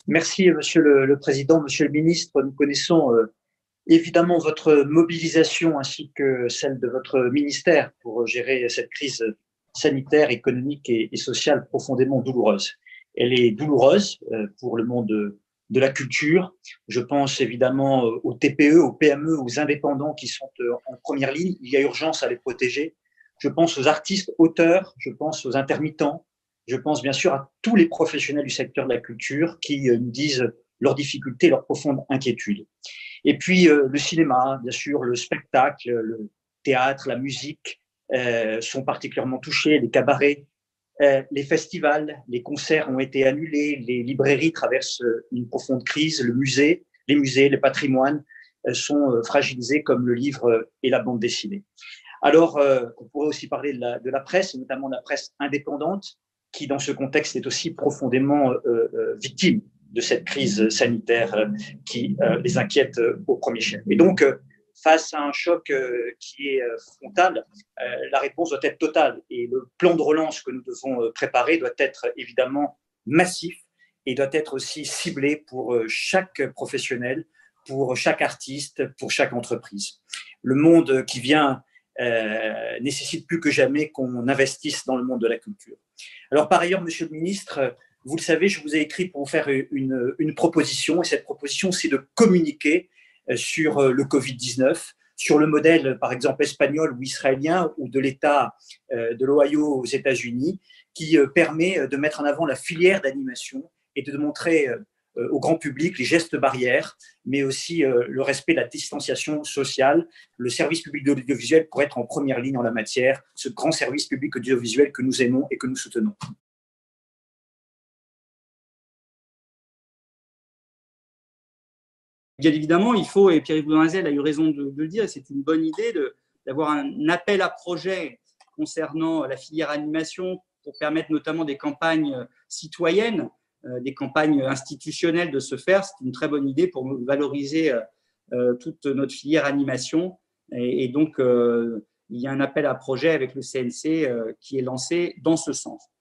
Merci, Monsieur le Président, Monsieur le Ministre. Nous connaissons évidemment votre mobilisation ainsi que celle de votre ministère pour gérer cette crise sanitaire, économique et sociale profondément douloureuse. Elle est douloureuse pour le monde de la culture. Je pense évidemment aux TPE, aux PME, aux indépendants qui sont en première ligne. Il y a urgence à les protéger. Je pense aux artistes, auteurs, je pense aux intermittents, je pense bien sûr à tous les professionnels du secteur de la culture qui nous disent leurs difficultés, leurs profondes inquiétudes. Et puis le cinéma, bien sûr, le spectacle, le théâtre, la musique sont particulièrement touchés, les cabarets, les festivals, les concerts ont été annulés, les librairies traversent une profonde crise, les musées, les patrimoines sont fragilisés comme le livre et la bande dessinée. Alors, on pourrait aussi parler de la presse, et notamment de la presse indépendante, qui, dans ce contexte, est aussi profondément victime de cette crise sanitaire qui les inquiète au premier chef. Et donc, face à un choc qui est frontal, la réponse doit être totale. Et le plan de relance que nous devons préparer doit être évidemment massif et doit être aussi ciblé pour chaque professionnel, pour chaque artiste, pour chaque entreprise. Le monde qui vient nécessite plus que jamais qu'on investisse dans le monde de la culture. Alors par ailleurs, Monsieur le Ministre, vous le savez, je vous ai écrit pour vous faire une proposition, et cette proposition, c'est de communiquer sur le Covid-19, sur le modèle, par exemple, espagnol ou israélien, ou de l'État de l'Ohio aux États-Unis, qui permet de mettre en avant la filière d'animation et de montrer au grand public les gestes barrières, mais aussi le respect de la distanciation sociale. Le service public de l'audiovisuel pourrait être en première ligne en la matière, ce grand service public audiovisuel que nous aimons et que nous soutenons. Bien évidemment, il faut, et Pierre-Yves Bournazel a eu raison de le dire, c'est une bonne idée d'avoir un appel à projet concernant la filière animation pour permettre notamment des campagnes citoyennes, des campagnes institutionnelles de se faire. C'est une très bonne idée pour valoriser toute notre filière animation. Et donc, il y a un appel à projet avec le CNC qui est lancé dans ce sens.